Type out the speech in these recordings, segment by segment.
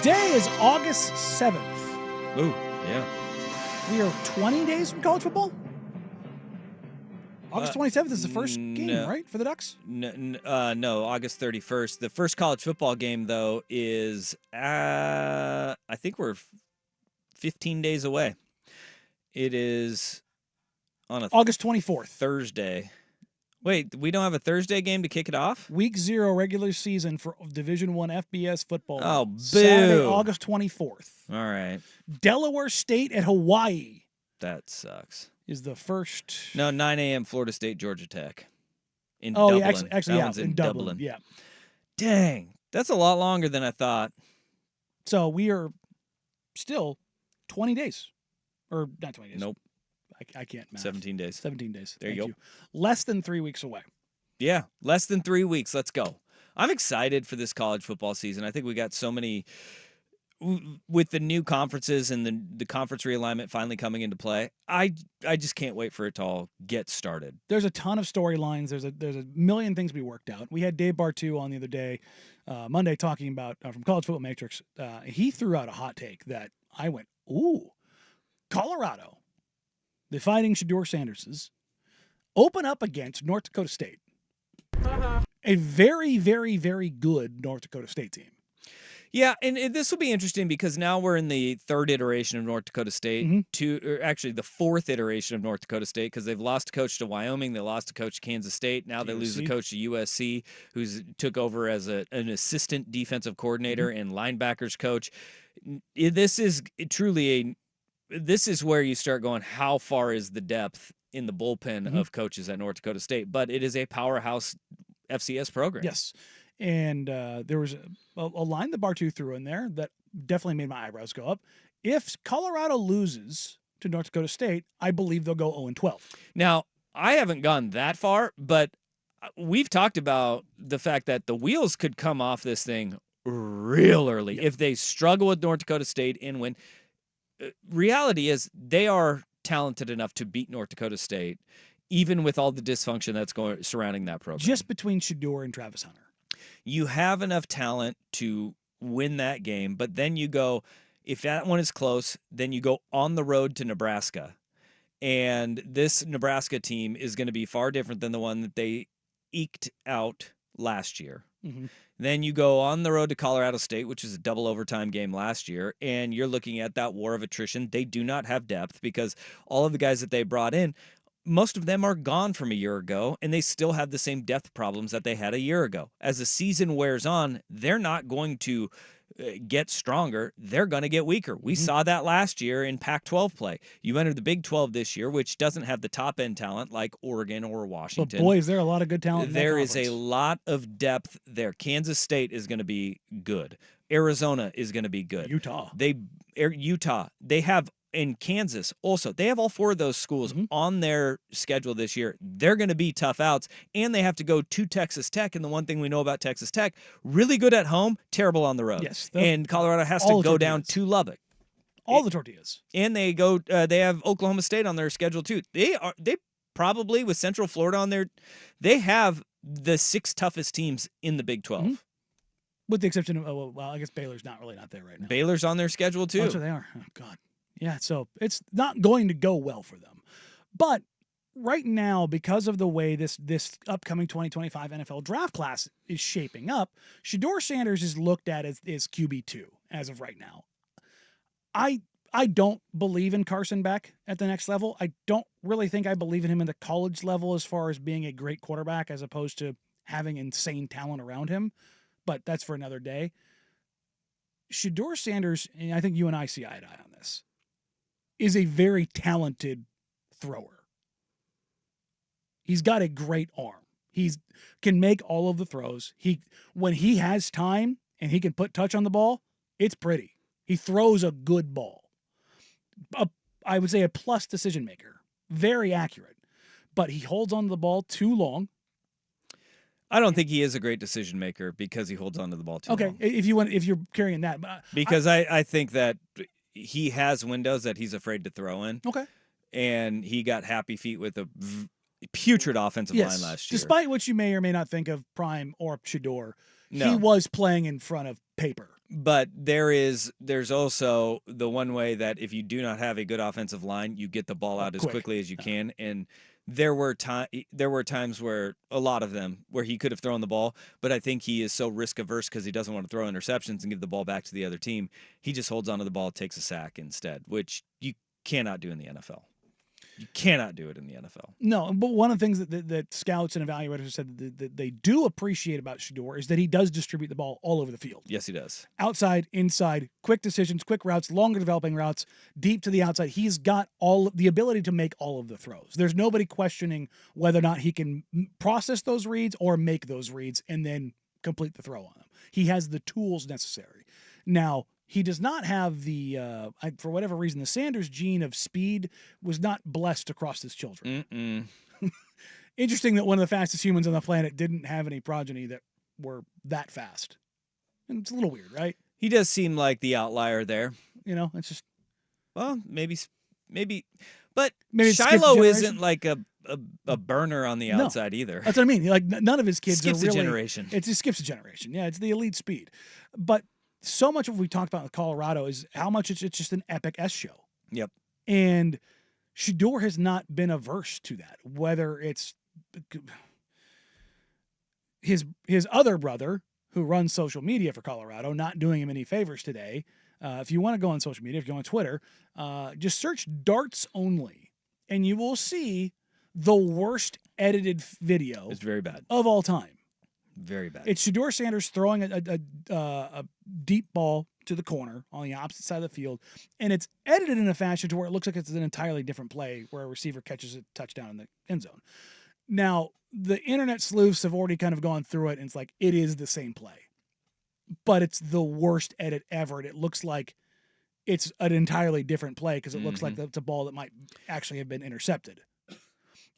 Today is August 7th. Ooh, yeah. We are 20 days from college football? August 27th is the first game, right, for the Ducks? No, August 31st. The first college football game, though, is, I think we're 15 days away. It is on a August 24th. Thursday. Wait, we don't have a Thursday game to kick it off? Week 0 regular season for Division I FBS football. Oh, boo. Saturday, August 24th. All right. Delaware State at Hawaii That sucks. is the first. No, 9 a.m. Florida State, Georgia Tech. In Oh, Dublin. yeah, actually, that yeah, one's in Dublin. Yeah. Dang. That's a lot longer than I thought. So we are still 20 days. Or not 20 days. Nope. I can't math. 17 days. 17 days. There you go. Less than 3 weeks away. Yeah, less than 3 weeks. Let's go. I'm excited for this college football season. I think we got so many, with the new conferences and the conference realignment finally coming into play. I just can't wait for it to all get started. There's a ton of storylines. There's a million things to be worked out. We had Dave Bartu on the other day, Monday, talking about from College Football Matrix. He threw out a hot take that I went, ooh, Colorado, the Fighting Shedeur Sanderses, open up against North Dakota State. A very, very, very good North Dakota State team. Yeah, and this will be interesting because now we're in the third iteration of North Dakota State, or actually the fourth iteration of North Dakota State, because they've lost a coach to Wyoming, they lost a coach to Kansas State, now they lose the coach to USC, who's took over as an assistant defensive coordinator and linebackers coach. This is truly this is where you start going, how far is the depth in the bullpen of coaches at North Dakota State? But it is a powerhouse FCS program. Yes. And there was a line that Bartu threw in there that definitely made my eyebrows go up. If Colorado loses to North Dakota State, I believe they'll go 0-12. Now, I haven't gone that far, but we've talked about the fact that the wheels could come off this thing real early if they struggle with North Dakota State and win. Reality is they are talented enough to beat North Dakota State, even with all the dysfunction that's going surrounding that program. Just between Shedeur and Travis Hunter. You have enough talent to win that game, but then you go, if that one is close, then you go on the road to Nebraska. And this Nebraska team is going to be far different than the one that they eked out last year. Then you go on the road to Colorado State, which is a double overtime game last year, and you're looking at that war of attrition. They do not have depth because all of the guys that they brought in, most of them are gone from a year ago, and they still have the same depth problems that they had a year ago. As the season wears on, they're not going to get stronger. They're going to get weaker. We saw that last year in Pac-12 play. You enter the Big 12 this year, which doesn't have the top-end talent like Oregon or Washington. But boy, is there a lot of good talent in that There is conference. a lot of depth there. Kansas State is going to be good. Arizona is going to be good. Utah. They have in Kansas also. They have all four of those schools on their schedule this year. They're going to be tough outs, and they have to go to Texas Tech. And the one thing we know about Texas Tech, really good at home, terrible on the road. Yes, and Colorado has to go down to Lubbock. All the tortillas. And they go. They have Oklahoma State on their schedule too. They probably, with Central Florida on there, they have the 6 toughest teams in the Big 12. With the exception of, well, I guess Baylor's not there right now. Baylor's on their schedule too. Oh, so they are. Oh, God. Yeah, so it's not going to go well for them. But right now, because of the way this upcoming 2025 NFL draft class is shaping up, Shedeur Sanders is looked at as QB2 as of right now. I don't believe in Carson Beck at the next level. I don't really think I believe in him in the college level as far as being a great quarterback as opposed to having insane talent around him. But that's for another day. Shedeur Sanders, and I think you and I see eye to eye on this, is a very talented thrower. He's got a great arm. He can make all of the throws. When he has time and he can put touch on the ball, it's pretty. He throws a good ball. I would say a plus decision maker. Very accurate. But he holds on to the ball too long. I don't think he is a great decision maker because he holds on to the ball too long. Okay, if you're carrying that. Because I think that he has windows that he's afraid to throw in. Okay. And he got happy feet with a putrid offensive line last year. Despite what you may or may not think of Prime or Shedeur, he was playing in front of paper But there's also the one way that if you do not have a good offensive line, you get the ball out as quick. quickly as you can. And there were times where a lot of them where he could have thrown the ball, but I think he is so risk averse because he doesn't want to throw interceptions and give the ball back to the other team. He just holds onto the ball, takes a sack instead, which you cannot do in the NFL. You cannot do it in the NFL. No, but one of the things that scouts and evaluators have said that they do appreciate about Shador is that he does distribute the ball all over the field. Yes, he does. Outside, inside, quick decisions, quick routes, longer developing routes, deep to the outside. He's got all the ability to make all of the throws. There's nobody questioning whether or not he can process those reads or make those reads and then complete the throw on them. He has the tools necessary. Now, he does not have the, for whatever reason, the Sanders gene of speed was not blessed across his children. Interesting that one of the fastest humans on the planet didn't have any progeny that were that fast. And it's a little weird, right? He does seem like the outlier there. You know, it's just. Well, maybe, but Maybe it skipped a Shiloh generation? isn't like a burner on the No. outside either. That's what I mean. Like, none of his kids Skips are a really. generation. It skips a generation. Yeah, it's the elite speed. But so much of what we talked about in Colorado is how much it's just an epic S show. Yep. And Shador has not been averse to that, whether it's his other brother who runs social media for Colorado, not doing him any favors today. If you want to go on social media, if you go on Twitter, just search darts only, and you will see the worst edited video It's very bad. of all time. Very bad. It's Shador Sanders throwing a deep ball to the corner on the opposite side of the field, and it's edited in a fashion to where it looks like it's an entirely different play where a receiver catches a touchdown in the end zone. Now, the internet sleuths have already kind of gone through it, and it's like, it is the same play. But it's the worst edit ever, and it looks like it's an entirely different play because it looks like it's a ball that might actually have been intercepted.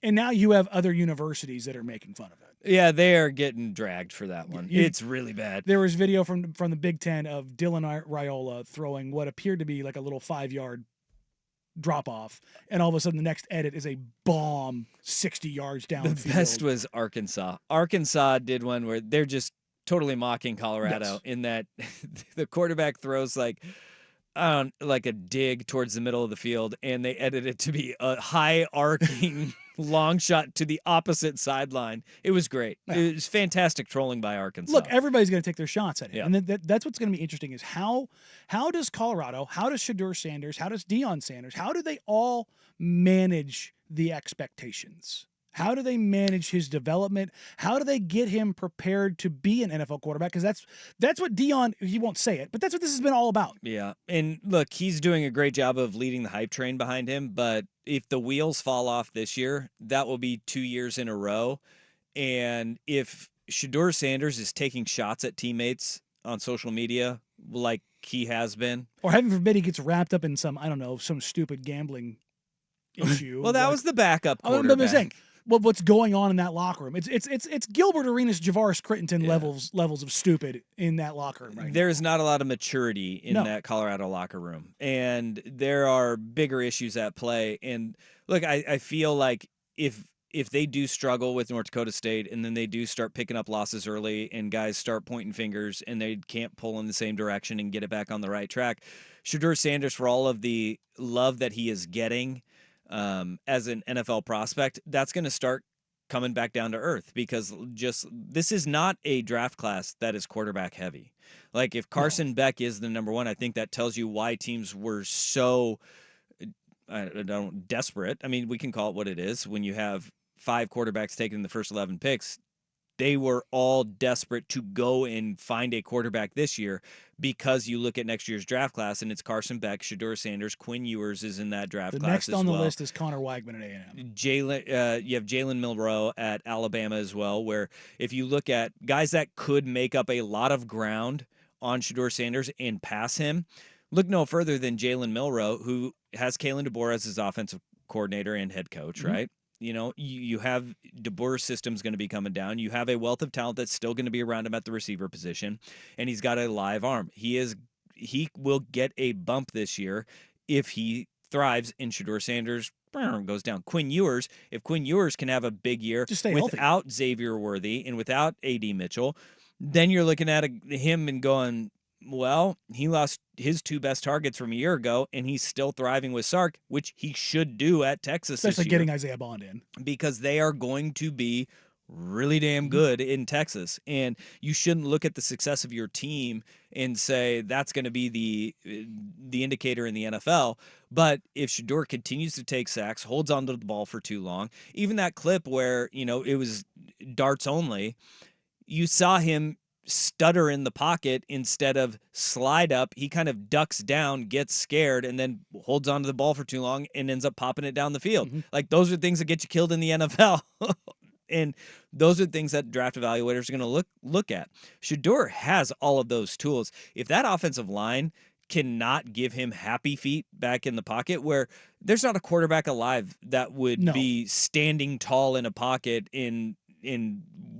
And now you have other universities that are making fun of it. Yeah, they are getting dragged for that one. You- It's really bad. There was video from the Big Ten of Dylan Raiola throwing what appeared to be like a little 5-yard drop off, and all of a sudden the next edit is a bomb 60 yards down. The best was Arkansas. Arkansas did one where they're just totally mocking Colorado Yes. in that the quarterback throws like a dig towards the middle of the field, and they edit it to be a high arcing long shot to the opposite sideline. It was great. Yeah. It was fantastic trolling by Arkansas. Look, everybody's going to take their shots at it. Yeah. And that's what's going to be interesting is how does Colorado, how does Shador Sanders, how does Deion Sanders, how do they all manage the expectations? How do they manage his development? How do they get him prepared to be an NFL quarterback? Because that's what Deion, he won't say it, but that's what this has been all about. Yeah. And look, he's doing a great job of leading the hype train behind him, but if the wheels fall off this year, that will be 2 years in a row. And if Shador Sanders is taking shots at teammates on social media like he has been. Or heaven forbid he gets wrapped up in some, I don't know, some stupid gambling issue. Well, that like- was the backup I'm quarterback. saying, well, what's going on in that locker room? It's Gilbert Arenas, Javaris Crittenton Yeah. levels of stupid in that locker room right There's not a lot of maturity in No. that Colorado locker room, and there are bigger issues at play. And look, I feel like if they do struggle with North Dakota State, and then they do start picking up losses early, and guys start pointing fingers, and they can't pull in the same direction and get it back on the right track, Shador Sanders, for all of the love that he is getting as an NFL prospect, that's going to start coming back down to earth, because this is not a draft class that is quarterback heavy. Like, if Carson Beck is the number one, I think that tells you why teams were so desperate. I mean, we can call it what it is. When you have 5 quarterbacks taken in the first 11 picks, they were all desperate to go and find a quarterback this year, because you look at next year's draft class and it's Carson Beck, Shador Sanders, Quinn Ewers is in that draft The class next as on the well. list is Connor Weigman at A&M. You have Jalen Milroe at Alabama as well, where if you look at guys that could make up a lot of ground on Shador Sanders and pass him, look no further than Jalen Milroe, who has Kalen DeBoer as his offensive coordinator and head coach, right? You know, you have DeBoer's system's going to be coming down. You have a wealth of talent that's still going to be around him at the receiver position, and he's got a live arm. He will get a bump this year if he thrives, and Shador Sanders goes down. If Quinn Ewers can have a big year Just stay healthy. without Xavier Worthy and without A.D. Mitchell, then you're looking at him and going, Well, he lost his 2 best targets from a year ago, and he's still thriving with Sark, which he should do at Texas especially this year, getting Isaiah Bond in. because they are going to be really damn good in Texas. And you shouldn't look at the success of your team and say that's going to be the indicator in the NFL. But if Shador continues to take sacks, holds onto the ball for too long, even that clip where, it was darts only, you saw him stutter in the pocket instead of slide up. He kind of ducks down, gets scared, and then holds onto the ball for too long and ends up popping it down the field. Like, those are things that get you killed in the NFL. And those are things that draft evaluators are going to look at. Shador has all of those tools. If that offensive line cannot give him happy feet back in the pocket, where there's not a quarterback alive that would be standing tall in a pocket in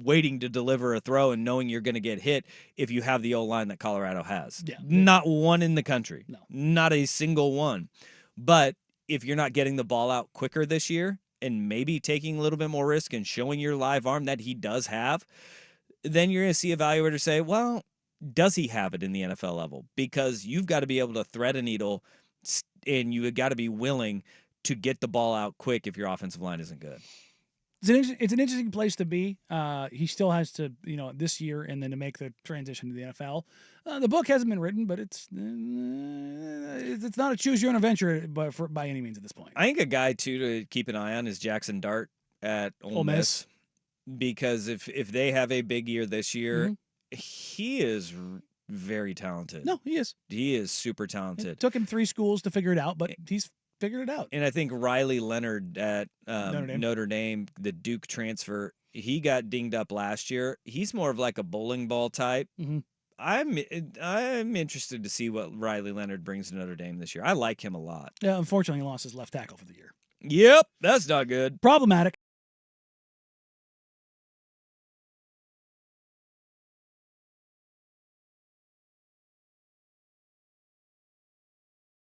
waiting to deliver a throw and knowing you're going to get hit if you have the O-line that Colorado has. Yeah. Not one in the country. No. Not a single one. But if you're not getting the ball out quicker this year and maybe taking a little bit more risk and showing your live arm that he does have, then you're going to see evaluators say, well, does he have it in the NFL level? Because you've got to be able to thread a needle, and you got to be willing to get the ball out quick if your offensive line isn't good. It's an interesting place to be. He still has to, this year and then to make the transition to the NFL. The book hasn't been written, but it's not a choose your own adventure by any means at this point. I think a guy too to keep an eye on is Jackson Dart at Ole Miss, because if they have a big year this year, he is very talented. No, he is. He is super talented. It took him 3 schools to figure it out, but he's figured it out. And I think Riley Leonard at Notre Dame, the Duke transfer, he got dinged up last year. He's more of like a bowling ball type. I'm interested to see what Riley Leonard brings to Notre Dame this year. I like him a lot. Yeah, unfortunately, he lost his left tackle for the year. Yep, that's not good. Problematic.